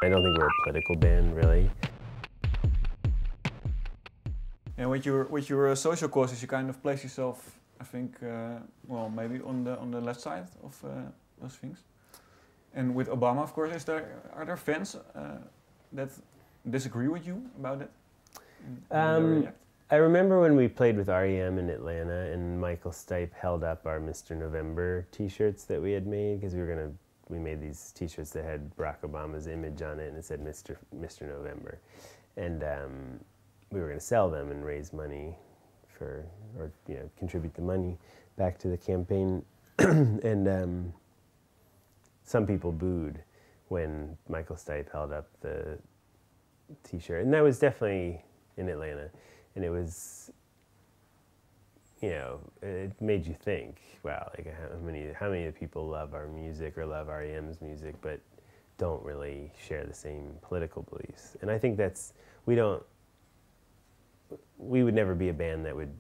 I don't think we're a political band, really. And with your social causes, you kind of place yourself, I think, well, maybe on the left side of those things. And with Obama, of course, are there fans that disagree with you about it? I remember when we played with REM in Atlanta, and Michael Stipe held up our Mr. November T-shirts that we had made, because we made these T-shirts that had Barack Obama's image on it, and it said Mr. November, and we were going to sell them and raise money or contribute the money back to the campaign, and some people booed when Michael Stipe held up the T-shirt, and that was definitely in Atlanta, and it was, it made you think, wow, like how many people love our music or love REM's music, but don't really share the same political beliefs. And I think we would never be a band that would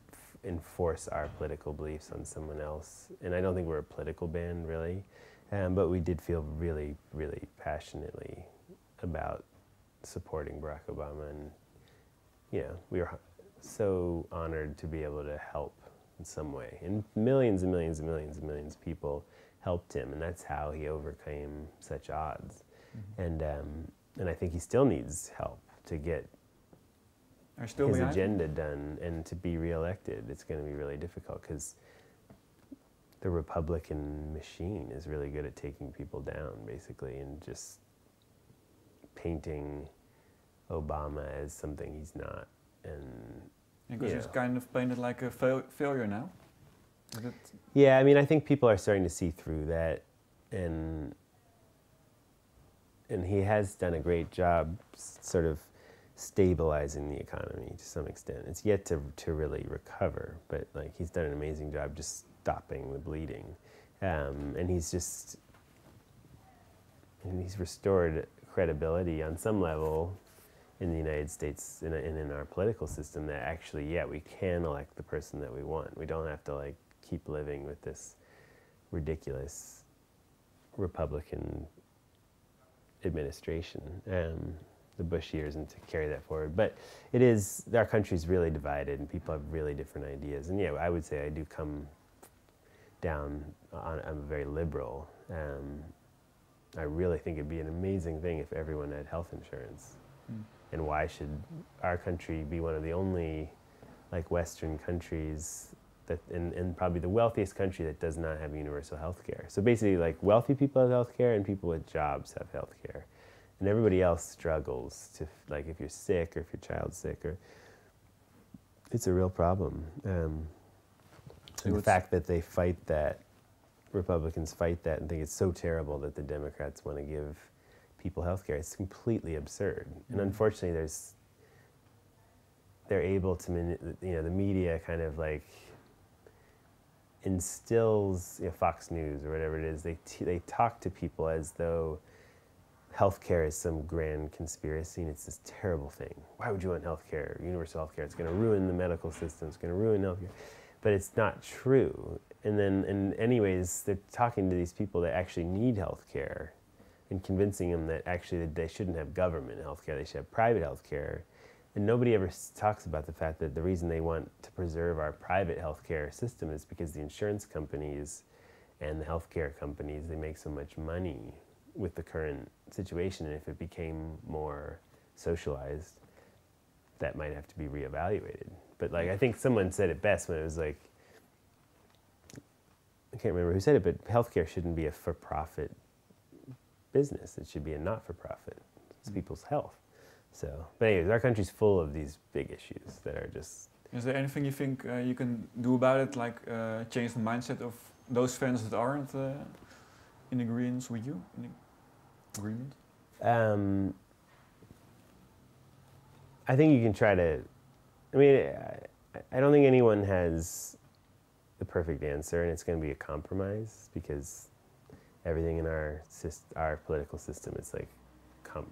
enforce our political beliefs on someone else, and I don't think we're a political band, really, but we did feel really, really passionately about supporting Barack Obama, and we were so honored to be able to help in some way. And millions and millions and millions and millions of people helped him, and that's how he overcame such odds. Mm-hmm. And I think he still needs help to get his agenda done and to be reelected. It's going to be really difficult because the Republican machine is really good at taking people down, basically, and just painting Obama as something he's not. And because he's kind of painted like a failure now. Yeah, I mean, I think people are starting to see through that, and he has done a great job sort of stabilizing the economy to some extent. It's yet to really recover, but like he's done an amazing job just stopping the bleeding, and he's restored credibility on some level in the United States and in our political system, that actually, yeah, we can elect the person that we want. We don't have to like keep living with this ridiculous Republican administration, the Bush years, and to carry that forward. But our country's really divided, and people have really different ideas. And yeah, I would say I do come down on, I'm very liberal. I really think it'd be an amazing thing if everyone had health insurance. Mm. And why should our country be one of the only like Western countries that, and probably the wealthiest country that does not have universal health care? So basically, like, wealthy people have health care and people with jobs have health care. And everybody else struggles to, like, if you're sick or if your child's sick, or it's a real problem. And the fact that they fight that, Republicans fight that and think it's so terrible that the Democrats want to give people health care, it's completely absurd. Mm-hmm. And unfortunately, they're able to, the media kind of like instills, Fox News or whatever it is, they talk to people as though healthcare is some grand conspiracy, and it's this terrible thing. Why would you want healthcare, universal healthcare? It's going to ruin the medical system. It's going to ruin healthcare. But it's not true. And then, anyways, they're talking to these people that actually need healthcare and convincing them that actually they shouldn't have government healthcare. They should have private healthcare. And nobody ever talks about the fact that the reason they want to preserve our private healthcare system is because the insurance companies and the healthcare companies, they make so much money with the current situation, and if it became more socialized, that might have to be reevaluated. But like, I think someone said it best when it was like, I can't remember who said it, but healthcare shouldn't be a for-profit business. It should be a not-for-profit. It's people's health. So, but anyways, our country's full of these big issues that are just... Is there anything you think you can do about it, like change the mindset of those fans that aren't in agreement with you? In agreement? I think you can try to... I mean, I don't think anyone has the perfect answer, and it's going to be a compromise, because everything in our political system is like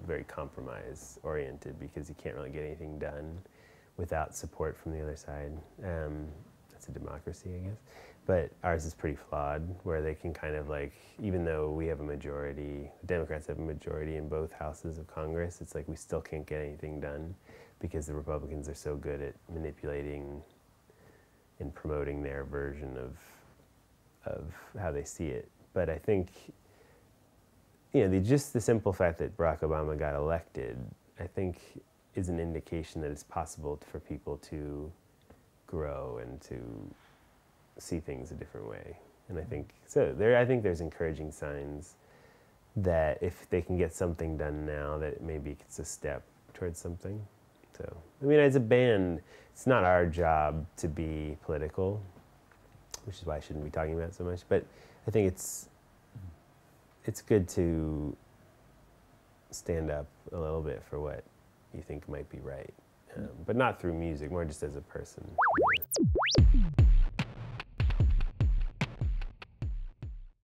very compromise oriented, because you can't really get anything done without support from the other side. That's a democracy, I guess. but ours is pretty flawed, where they can kind of like, even though we have a majority, Democrats have a majority in both houses of Congress, it's like we still can't get anything done because the Republicans are so good at manipulating and promoting their version of how they see it. But I think, you know, just the simple fact that Barack Obama got elected, I think, is an indication that it's possible for people to grow and to see things a different way. And I think so. I think there's encouraging signs that if they can get something done now, that maybe it's a step towards something. So, I mean, as a band, it's not our job to be political, which is why I shouldn't be talking about it so much. But I think it's good to stand up a little bit for what you think might be right, but not through music, more just as a person.